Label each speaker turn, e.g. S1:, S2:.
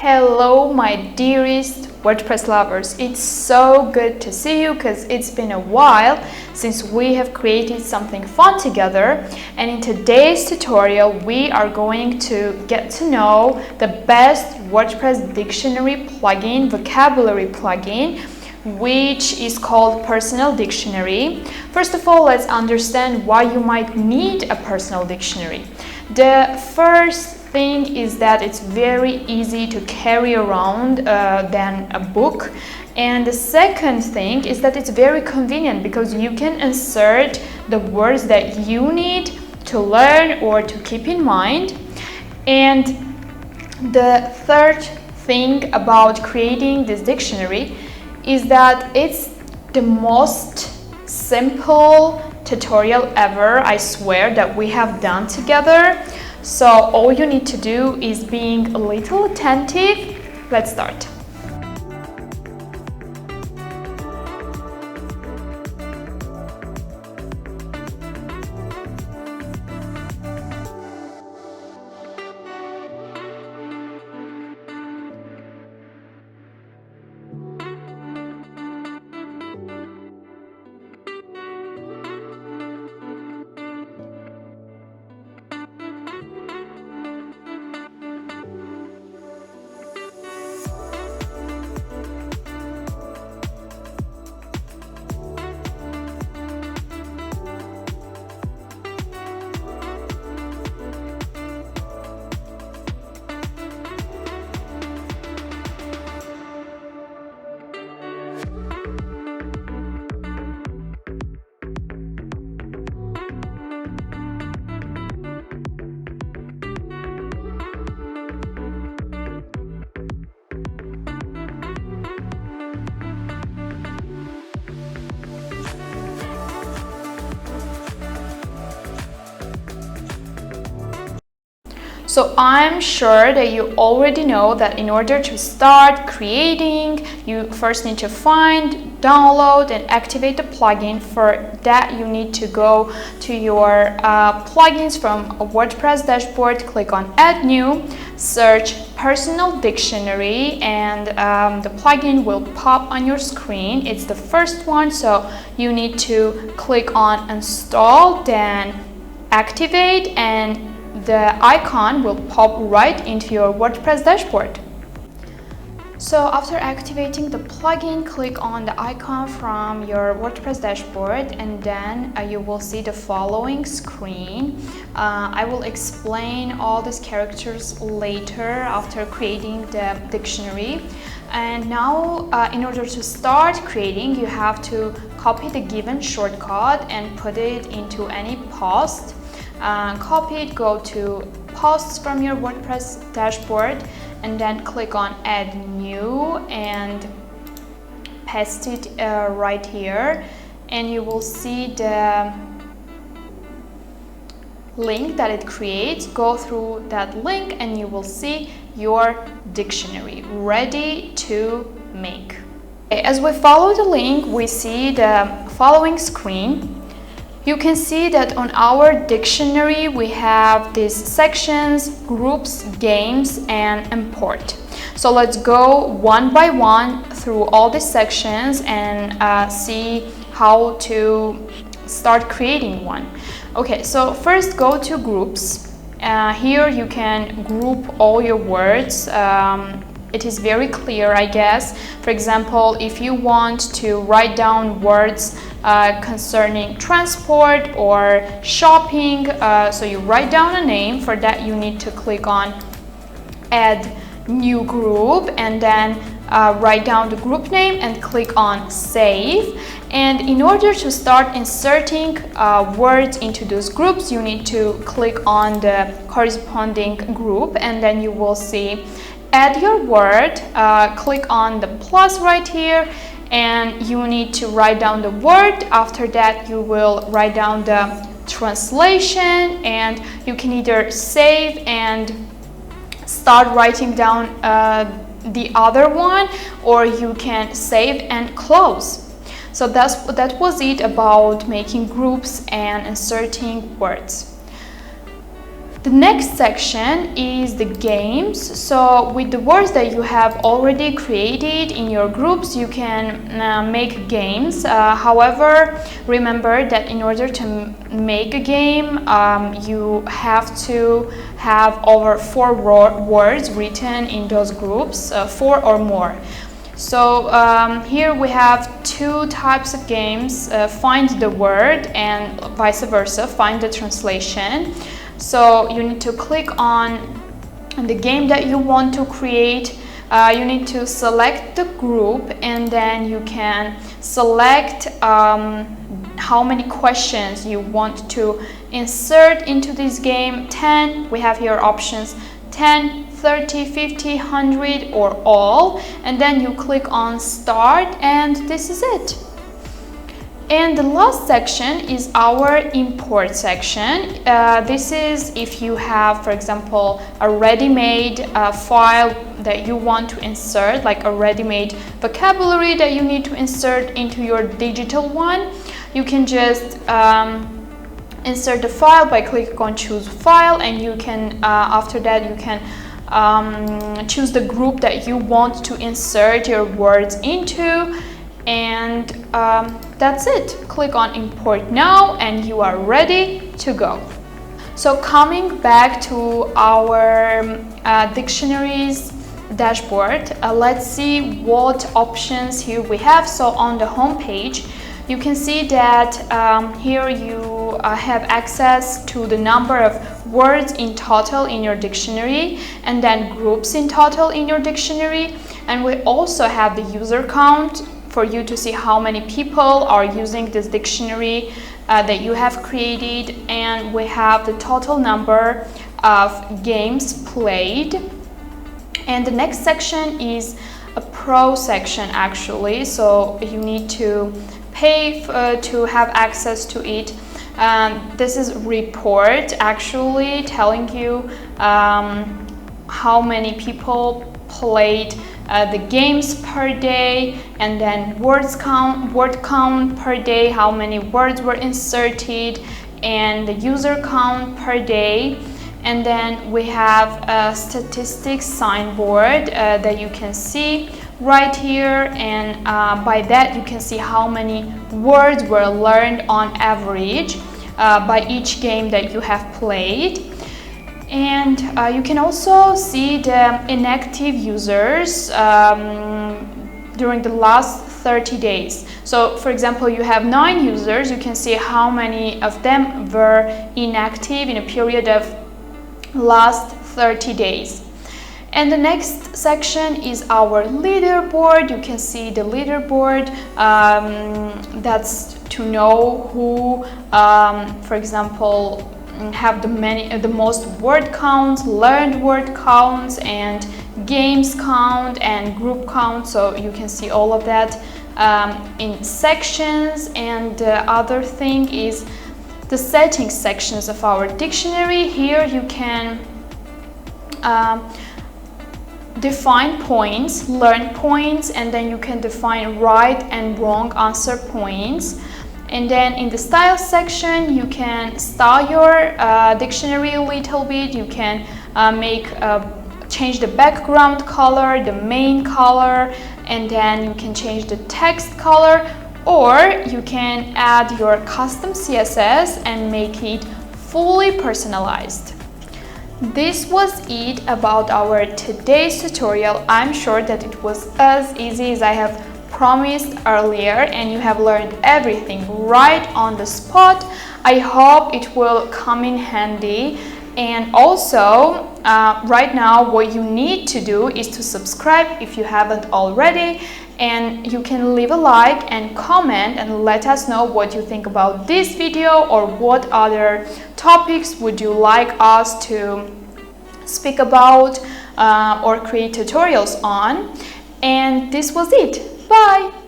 S1: Hello, my dearest WordPress lovers. It's so good to see you because it's been a while since we have created something fun together. And in today's tutorial, we are going to get to know the best WordPress dictionary plugin, vocabulary plugin, which is called Personal Dictionary. First of all, let's understand why you might need a personal dictionary. The first thing is that it's very easy to carry around than a book, and the second thing is that it's very convenient because you can insert the words that you need to learn or to keep in mind. And the third thing about creating this dictionary is that it's the most simple tutorial ever, I swear, that we have done together. So all you need to do is being a little attentive. Let's start. So I'm sure that you already know that in order to start creating, you first need to find, download and activate the plugin. For that, you need to go to your plugins from a WordPress dashboard, click on Add New, search Personal Dictionary, and the plugin will pop on your screen. It's the first one, so you need to click on Install, then Activate, and the icon will pop right into your WordPress dashboard. So after activating the plugin, click on the icon from your WordPress dashboard, and then you will see the following screen. I will explain all these characters later after creating the dictionary. And now, in order to start creating, you have to copy the given shortcut and put it into any post. Copy it, go to posts from your WordPress dashboard, and then click on Add New and paste it right here, and you will see the link that it creates. Go through that link and you will see your dictionary ready to make. As we follow the link, we see the following screen. You can see that on our dictionary we have these sections, groups, games, and import. So let's go one by one through all these sections and see how to start creating one. Okay, so first go to groups. Here you can group all your words. It is very clear, I guess. For example, if you want to write down words concerning transport or shopping, so you write down a name. For that, you need to click on Add New Group, and then write down the group name and click on Save. And in order to start inserting words into those groups, you need to click on the corresponding group, and then you will see Add your word. Click on the plus right here, and you need to write down the word. After that, you will write down the translation, and you can either save and start writing down the other one, or you can save and close. So that was it about making groups and inserting words. The next section is the games. So with the words that you have already created in your groups, you can make games. However, remember that in order to make a game, you have to have over 4 words written in those groups, 4 or more. So here we have 2 types of games, find the word and vice versa, find the translation. So you need to click on the game that you want to create. You need to select the group, and then you can select how many questions you want to insert into this game. 10, we have here options 10, 30, 50, 100 or all, and then you click on start, and this is it. And the last section is our import section. This is if you have, for example, a ready-made file that you want to insert, like a ready-made vocabulary that you need to insert into your digital one. You can just insert the file by clicking on choose file, and you can after that you can choose the group that you want to insert your words into, and that's it. Click on import now and you are ready to go. So coming back to our dictionaries dashboard, let's see what options here we have. So on the home page, you can see that here you have access to the number of words in total in your dictionary, and then groups in total in your dictionary. And we also have the user count for you to see how many people are using this dictionary that you have created. And we have the total number of games played. And the next section is a pro section actually, so you need to pay to have access to it. This is report actually telling you how many people played the games per day, and then word count per day, how many words were inserted, and the user count per day. And then we have a statistics signboard that you can see right here, and by that you can see how many words were learned on average by each game that you have played. And you can also see the inactive users during the last 30 days. So for example, you have 9 users, you can see how many of them were inactive in a period of last 30 days. And the next section is our leaderboard. You can see the leaderboard. That's to know who, for example, have the most word counts, learned word counts, and games count and group count. So you can see all of that in sections. And the other thing is the settings sections of our dictionary. Here you can define points, learn points, and then you can define right and wrong answer points. And then in the style section, you can style your dictionary a little bit. You can change the background color, the main color, and then you can change the text color, or you can add your custom CSS and make it fully personalized. This was it about our today's tutorial. I'm sure that it was as easy as I have promised earlier, and you have learned everything right on the spot. I hope it will come in handy. And also right now what you need to do is to subscribe if you haven't already, and you can leave a like and comment and let us know what you think about this video, or what other topics would you like us to speak about or create tutorials on. And this was it. Bye!